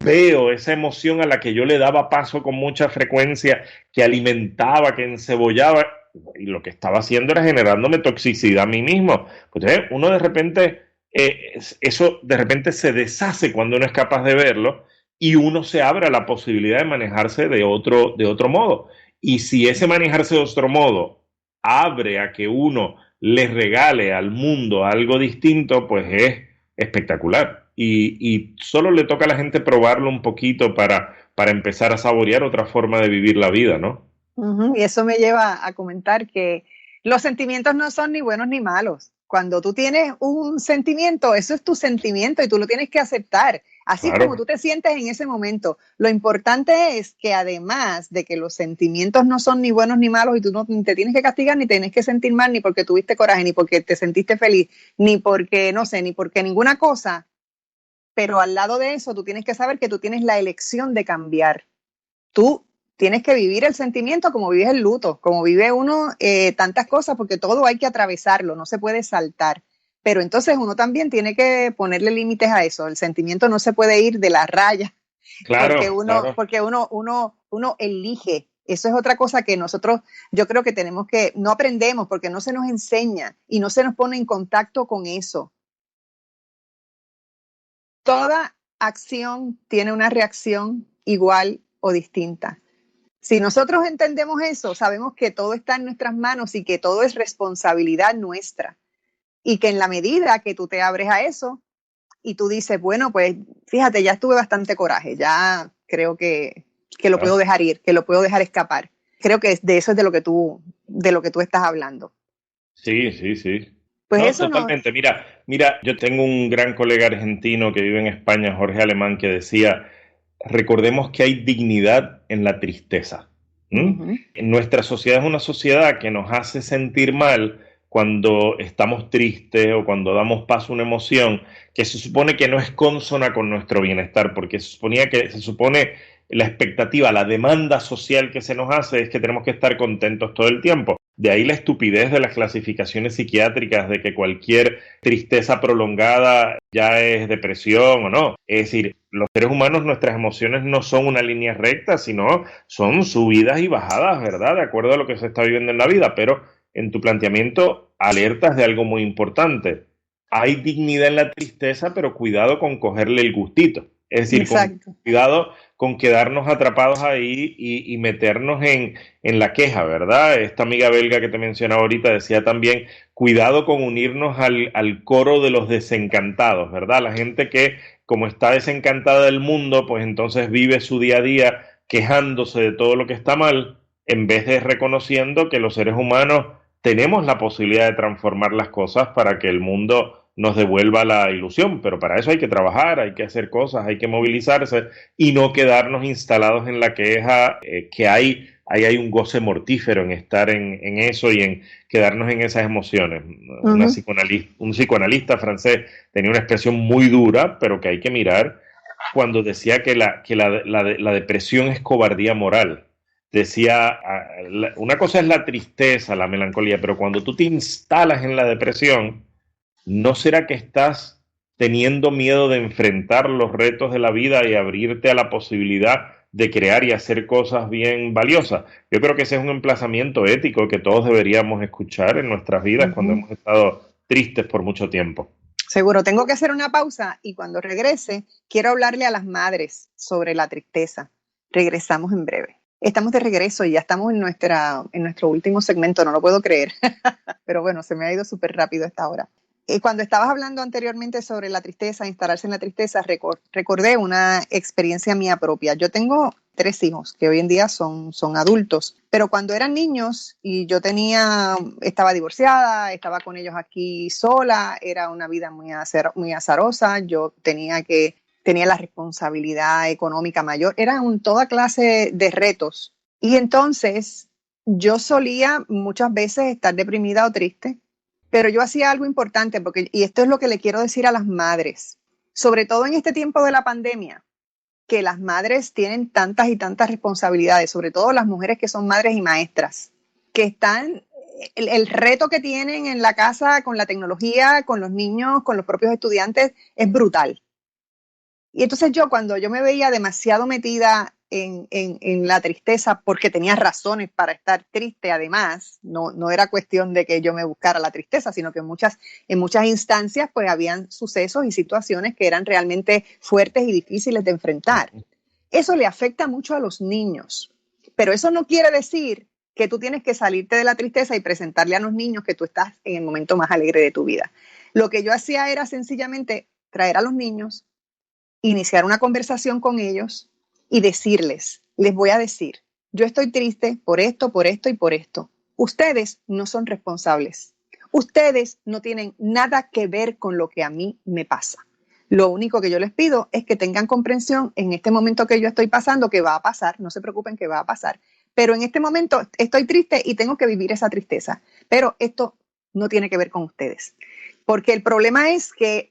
veo esa emoción a la que yo le daba paso con mucha frecuencia, que alimentaba, que encebollaba, y lo que estaba haciendo era generándome toxicidad a mí mismo. Pues uno de repente, eso de repente se deshace cuando uno es capaz de verlo, y uno se abre a la posibilidad de manejarse de otro modo. Y si ese manejarse de otro modo abre a que uno le regale al mundo algo distinto, pues es espectacular. Y solo le toca a la gente probarlo un poquito para empezar a saborear otra forma de vivir la vida, ¿no? Y eso me lleva a comentar que los sentimientos no son ni buenos ni malos. Cuando tú tienes un sentimiento, eso es tu sentimiento y tú lo tienes que aceptar. Así es como tú te sientes en ese momento. Lo importante es que además de que los sentimientos no son ni buenos ni malos y tú no te tienes que castigar ni tienes que sentir mal ni porque tuviste coraje, ni porque te sentiste feliz, ni porque, no sé, ni porque ninguna cosa. Pero al lado de eso tú tienes que saber que tú tienes la elección de cambiar. Tú tienes que vivir el sentimiento como vives el luto, como vive uno tantas cosas, porque todo hay que atravesarlo, no se puede saltar. Pero entonces uno también tiene que ponerle límites a eso. El sentimiento no se puede ir de la raya, claro, porque uno elige. Eso es otra cosa que nosotros, yo creo que tenemos que, no aprendemos porque no se nos enseña y no se nos pone en contacto con eso. Toda acción tiene una reacción igual o distinta. Si nosotros entendemos eso, sabemos que todo está en nuestras manos y que todo es responsabilidad nuestra. Y que en la medida que tú te abres a eso y tú dices, bueno, pues fíjate, ya tuve bastante coraje, ya creo que lo puedo dejar ir, que lo puedo dejar escapar. Creo que de eso es de lo que tú estás hablando. Sí. Pues no, eso totalmente. Mira, yo tengo un gran colega argentino que vive en España, Jorge Alemán, que decía: recordemos que hay dignidad en la tristeza. Uh-huh. Nuestra sociedad es una sociedad que nos hace sentir mal cuando estamos tristes o cuando damos paso a una emoción que se supone que no es consona con nuestro bienestar, porque se supone la expectativa, la demanda social que se nos hace es que tenemos que estar contentos todo el tiempo. De ahí la estupidez de las clasificaciones psiquiátricas de que cualquier tristeza prolongada ya es depresión o no. Es decir, los seres humanos, nuestras emociones no son una línea recta, sino son subidas y bajadas, ¿verdad? De acuerdo a lo que se está viviendo en la vida. Pero en tu planteamiento alertas de algo muy importante. Hay dignidad en la tristeza, pero cuidado con cogerle el gustito. Es decir, cuidado con quedarnos atrapados ahí y meternos en la queja, ¿verdad? Esta amiga belga que te mencionaba ahorita decía también, cuidado con unirnos al coro de los desencantados, ¿verdad? La gente que, como está desencantada del mundo, pues entonces vive su día a día quejándose de todo lo que está mal, en vez de reconociendo que los seres humanos tenemos la posibilidad de transformar las cosas para que el mundo nos devuelva la ilusión, pero para eso hay que trabajar, hay que hacer cosas, hay que movilizarse y no quedarnos instalados en la queja, que hay un goce mortífero en estar en eso y en quedarnos en esas emociones. Uh-huh. Un psicoanalista francés tenía una expresión muy dura, pero que hay que mirar, cuando decía que la depresión es cobardía moral. decía, una cosa es la tristeza, la melancolía, pero cuando tú te instalas en la depresión, ¿no será que estás teniendo miedo de enfrentar los retos de la vida y abrirte a la posibilidad de crear y hacer cosas bien valiosas? Yo creo que ese es un emplazamiento ético que todos deberíamos escuchar en nuestras vidas cuando hemos estado tristes por mucho tiempo. Seguro, tengo que hacer una pausa y cuando regrese quiero hablarle a las madres sobre la tristeza. Regresamos en breve. Estamos de regreso y ya estamos en nuestro último segmento, no lo puedo creer, pero bueno, se me ha ido súper rápido esta hora. Cuando estabas hablando anteriormente sobre la tristeza, instalarse en la tristeza, recordé una experiencia mía propia. Yo tengo 3 hijos que hoy en día son adultos, pero cuando eran niños y yo estaba divorciada, estaba con ellos aquí sola, era una vida muy azarosa, yo tenía la responsabilidad económica mayor, eran toda clase de retos. Y entonces yo solía muchas veces estar deprimida o triste. Pero yo hacía algo importante, y esto es lo que le quiero decir a las madres, sobre todo en este tiempo de la pandemia, que las madres tienen tantas y tantas responsabilidades, sobre todo las mujeres que son madres y maestras, que están, el reto que tienen en la casa con la tecnología, con los niños, con los propios estudiantes, es brutal. Y entonces cuando yo me veía demasiado metida en la tristeza, porque tenía razones para estar triste, además, no era cuestión de que yo me buscara la tristeza, sino que en muchas instancias pues habían sucesos y situaciones que eran realmente fuertes y difíciles de enfrentar. Eso le afecta mucho a los niños, pero eso no quiere decir que tú tienes que salirte de la tristeza y presentarle a los niños que tú estás en el momento más alegre de tu vida. Lo que yo hacía era sencillamente traer a los niños, iniciar una conversación con ellos y les voy a decir, yo estoy triste por esto y por esto. Ustedes no son responsables. Ustedes no tienen nada que ver con lo que a mí me pasa. Lo único que yo les pido es que tengan comprensión en este momento que yo estoy pasando, que va a pasar, no se preocupen que va a pasar. Pero en este momento estoy triste y tengo que vivir esa tristeza. Pero esto no tiene que ver con ustedes. Porque el problema es que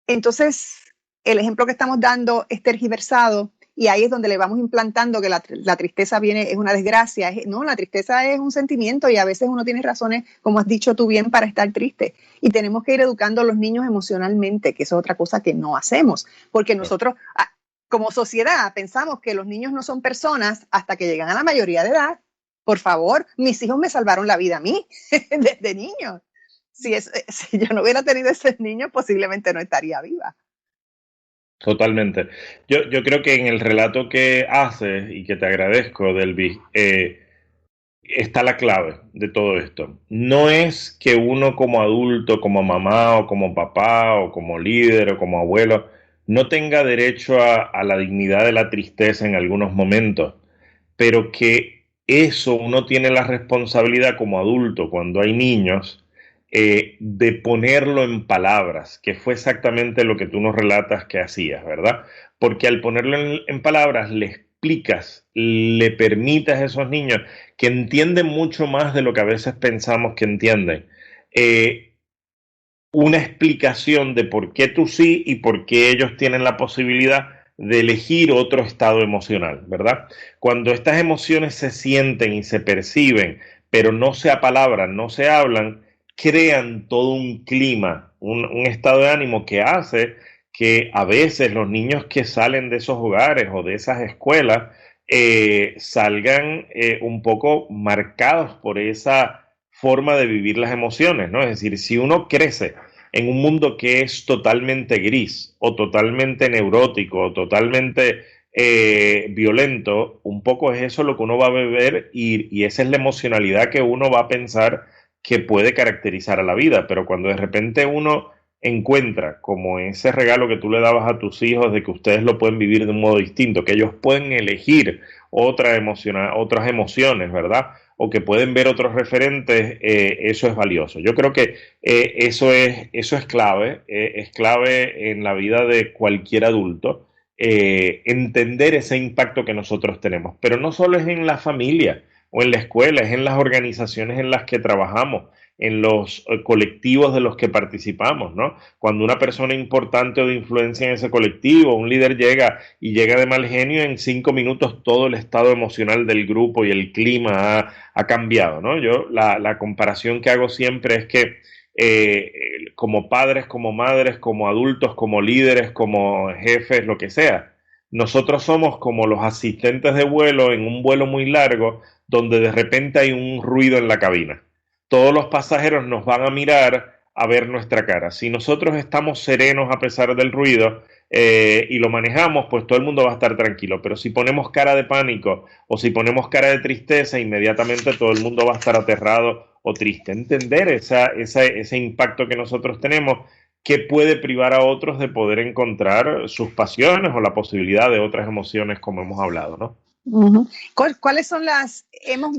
entonces el ejemplo que estamos dando es tergiversado y ahí es donde le vamos implantando que la tristeza es una desgracia. No, la tristeza es un sentimiento y a veces uno tiene razones, como has dicho tú bien, para estar triste. Y tenemos que ir educando a los niños emocionalmente, que eso es otra cosa que no hacemos, porque nosotros como sociedad pensamos que los niños no son personas hasta que llegan a la mayoría de edad. Por favor, mis hijos me salvaron la vida a mí desde niños. Si yo no hubiera tenido esos niños, posiblemente no estaría viva. Totalmente. Yo creo que en el relato que haces y que te agradezco, Delvis, está la clave de todo esto. No es que uno como adulto, como mamá o como papá o como líder o como abuelo, no tenga derecho a la dignidad de la tristeza en algunos momentos, pero que eso uno tiene la responsabilidad como adulto cuando hay niños de ponerlo en palabras, que fue exactamente lo que tú nos relatas que hacías, ¿verdad? Porque al ponerlo en palabras le explicas, le permites a esos niños que entienden mucho más de lo que a veces pensamos que entienden, una explicación de por qué tú sí y por qué ellos tienen la posibilidad de elegir otro estado emocional, ¿verdad? Cuando estas emociones se sienten y se perciben, pero no se apalabran, no se hablan, crean todo un clima, un estado de ánimo que hace que a veces los niños que salen de esos hogares o de esas escuelas salgan un poco marcados por esa forma de vivir las emociones, ¿no? Es decir, si uno crece en un mundo que es totalmente gris o totalmente neurótico o totalmente violento, un poco es eso lo que uno va a beber y esa es la emocionalidad que uno va a pensar que puede caracterizar a la vida, pero cuando de repente uno encuentra como ese regalo que tú le dabas a tus hijos de que ustedes lo pueden vivir de un modo distinto, que ellos pueden elegir otras emociones, ¿verdad? O que pueden ver otros referentes, eso es valioso. Yo creo que eso es clave en la vida de cualquier adulto, entender ese impacto que nosotros tenemos, pero no solo es en la familia, o en la escuela, es en las organizaciones en las que trabajamos, en los colectivos de los que participamos, ¿no? Cuando una persona importante o de influencia en ese colectivo, un líder llega y llega de mal genio, en 5 minutos todo el estado emocional del grupo y el clima ha cambiado, ¿no? Yo la comparación que hago siempre es que como padres, como madres, como adultos, como líderes, como jefes, lo que sea, nosotros somos como los asistentes de vuelo en un vuelo muy largo donde de repente hay un ruido en la cabina. Todos los pasajeros nos van a mirar a ver nuestra cara. Si nosotros estamos serenos a pesar del ruido y lo manejamos, pues todo el mundo va a estar tranquilo. Pero si ponemos cara de pánico o si ponemos cara de tristeza, inmediatamente todo el mundo va a estar aterrado o triste. Entender ese impacto que nosotros tenemos que puede privar a otros de poder encontrar sus pasiones o la posibilidad de otras emociones como hemos hablado, ¿no? Uh-huh. ¿Cuáles son hemos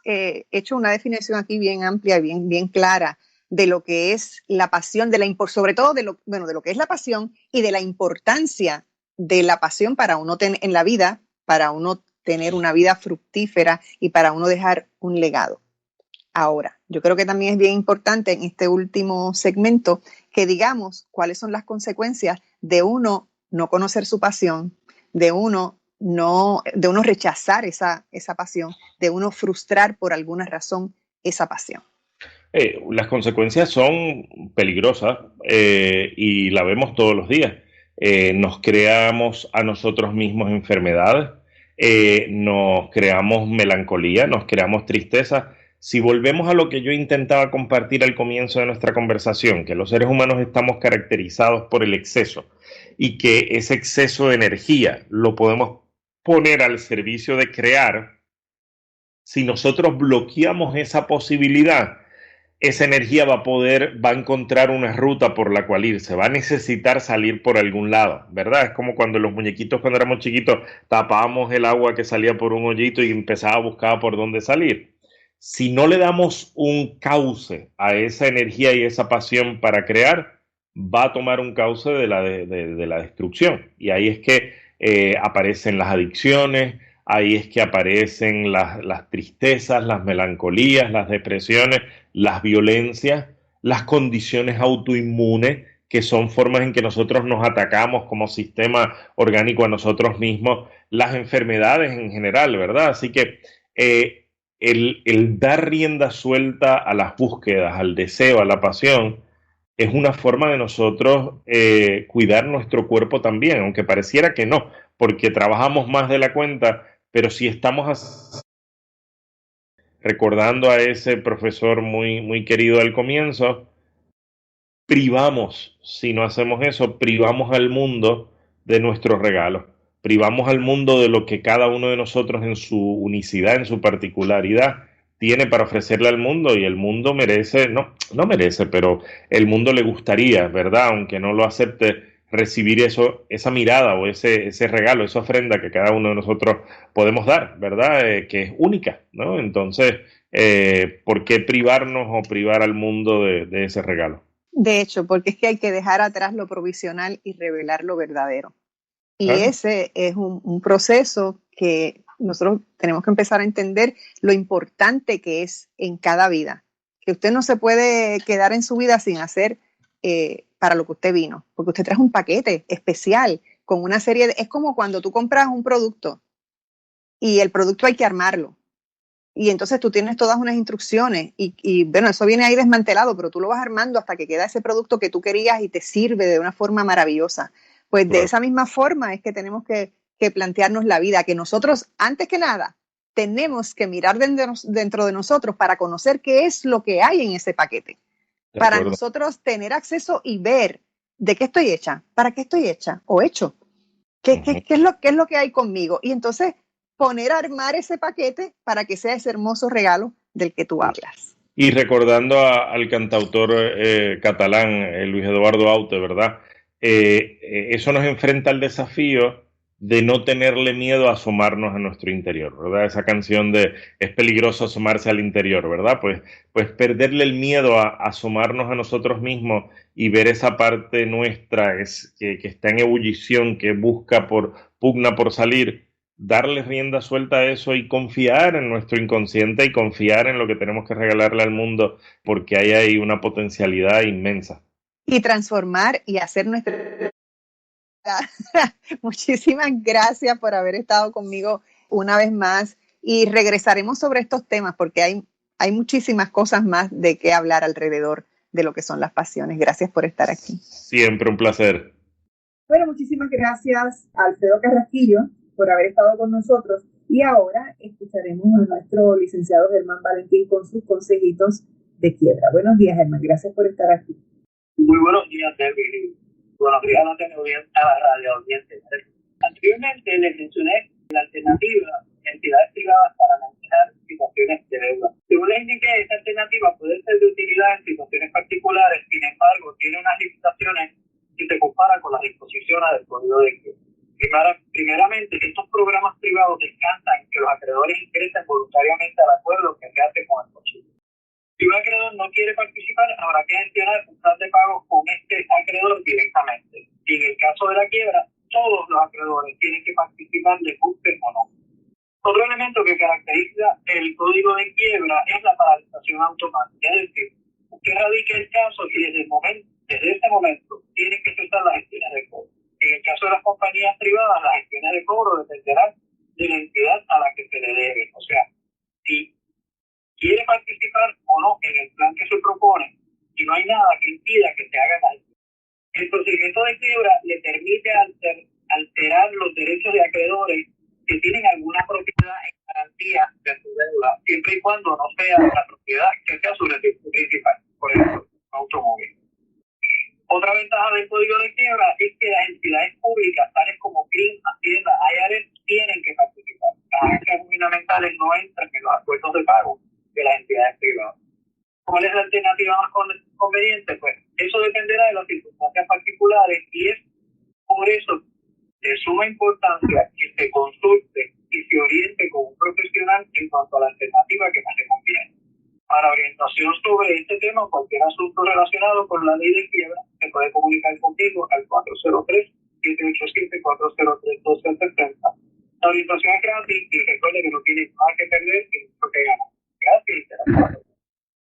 hecho una definición aquí bien amplia, bien clara de lo que es la pasión, sobre todo de lo que es la pasión y de la importancia de la pasión para uno en la vida, para uno tener una vida fructífera y para uno dejar un legado? Ahora, yo creo que también es bien importante en este último segmento que digamos cuáles son las consecuencias de uno no conocer su pasión, de uno rechazar esa pasión, de uno frustrar por alguna razón esa pasión. Las consecuencias son peligrosas y la vemos todos los días. Nos creamos a nosotros mismos enfermedades, nos creamos melancolía, nos creamos tristeza. Si volvemos a lo que yo intentaba compartir al comienzo de nuestra conversación, que los seres humanos estamos caracterizados por el exceso y que ese exceso de energía lo podemos poner al servicio de crear, si nosotros bloqueamos esa posibilidad, esa energía va a encontrar una ruta por la cual irse, va a necesitar salir por algún lado, ¿verdad? Es como cuando los muñequitos cuando éramos chiquitos tapábamos el agua que salía por un hoyito y empezaba a buscar por dónde salir. Si no le damos un cauce a esa energía y esa pasión para crear, va a tomar un cauce de la destrucción. Y ahí es que aparecen las adicciones, ahí es que aparecen las tristezas, las melancolías, las depresiones, las violencias, las condiciones autoinmunes, que son formas en que nosotros nos atacamos como sistema orgánico a nosotros mismos, las enfermedades en general, ¿verdad? Así que el dar rienda suelta a las búsquedas, al deseo, a la pasión, es una forma de nosotros cuidar nuestro cuerpo también, aunque pareciera que no, porque trabajamos más de la cuenta, pero si estamos recordando a ese profesor muy, muy querido al comienzo, si no hacemos eso, privamos al mundo de nuestros regalos, privamos al mundo de lo que cada uno de nosotros en su unicidad, en su particularidad, tiene para ofrecerle al mundo, y el mundo merece, no merece, pero el mundo le gustaría, ¿verdad? Aunque no lo acepte, recibir esa mirada o ese regalo, esa ofrenda que cada uno de nosotros podemos dar, ¿verdad? Que es única, ¿no? Entonces, ¿por qué privarnos o privar al mundo de ese regalo? De hecho, porque es que hay que dejar atrás lo provisional y revelar lo verdadero. Y ese es un proceso que nosotros tenemos que empezar a entender lo importante que es en cada vida. Que usted no se puede quedar en su vida sin hacer para lo que usted vino, porque usted trae un paquete especial con una serie es como cuando tú compras un producto y el producto hay que armarlo. Y entonces tú tienes todas unas instrucciones y bueno, eso viene ahí desmantelado, pero tú lo vas armando hasta que queda ese producto que tú querías y te sirve de una forma maravillosa. Pues de esa misma forma es que tenemos que plantearnos la vida, que nosotros, antes que nada, tenemos que mirar dentro de nosotros para conocer qué es lo que hay en ese paquete. Para nosotros tener acceso y ver de qué estoy hecha, para qué estoy hecha o hecho, qué es lo que hay conmigo. Y entonces poner a armar ese paquete para que sea ese hermoso regalo del que tú hablas. Y recordando al cantautor catalán, Luis Eduardo Aute, ¿verdad? Eso nos enfrenta al desafío de no tenerle miedo a asomarnos a nuestro interior, ¿verdad? Esa canción de es peligroso asomarse al interior, ¿verdad? Pues perderle el miedo a asomarnos a nosotros mismos y ver esa parte nuestra que está en ebullición, que pugna por salir, darle rienda suelta a eso y confiar en nuestro inconsciente y confiar en lo que tenemos que regalarle al mundo, porque hay ahí una potencialidad inmensa. Y transformar y hacer nuestra... Muchísimas gracias por haber estado conmigo una vez más y regresaremos sobre estos temas porque hay muchísimas cosas más de qué hablar alrededor de lo que son las pasiones. Gracias por estar aquí. Siempre un placer. Bueno, muchísimas gracias a Alfredo Carrasquillo por haber estado con nosotros y ahora escucharemos a nuestro licenciado Germán Valentín con sus consejitos de quiebra. Buenos días, Germán, gracias por estar aquí. Muy buenos días, Debbie. Buenos días a la radio audiencia. Anteriormente les mencioné la alternativa de entidades privadas para manejar situaciones de deuda. Según les indiqué, esta alternativa puede ser de utilidad en situaciones particulares, sin embargo, tiene unas limitaciones si se compara con las disposiciones del Código de Quiebra. Primeramente, estos programas privados descansan en que los acreedores ingresen voluntariamente al acuerdo que se hace con el cónyuge. Si un acreedor no quiere participar, habrá que gestionar un plan de pago con este acreedor directamente. Y en el caso de la quiebra, todos los acreedores tienen que participar, les guste o no. Otro elemento que caracteriza el código de quiebra es la paralización automática, es decir, que radica el caso y desde ese momento tienen que cesar las gestiones de cobro. En el caso de las compañías privadas, las gestiones de cobro dependerán de la entidad a la que se le debe. O sea, si quiere participar o no en el plan que se propone y no hay nada que impida que se haga nada. El procedimiento de quiebra le permite alterar los derechos de acreedores que tienen alguna propiedad en garantía de su deuda, siempre y cuando no sea la propiedad que sea su recurso principal, por ejemplo, un automóvil. Otra ventaja del código de quiebra es que las entidades públicas, tales como CRIM, Hacienda, IRS, tienen que participar. Las agencias gubernamentales no entran en los acuerdos de pago de las entidades privadas. ¿Cuál es la alternativa más conveniente? Pues eso dependerá de las circunstancias particulares y es por eso de suma importancia que se consulte y se oriente con un profesional en cuanto a la alternativa que más le conviene. Para orientación sobre este tema o cualquier asunto relacionado con la ley de quiebra, se puede comunicar conmigo al 403-787-403-1270. La orientación es gratis y recuerde que no tiene nada que perder y mucho que ganar. Gracias.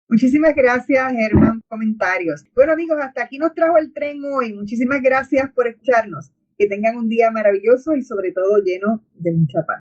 Muchísimas gracias, Germán. Comentarios. Bueno, amigos, hasta aquí nos trajo el tren hoy. Muchísimas gracias por escucharnos. Que tengan un día maravilloso y sobre todo lleno de mucha paz.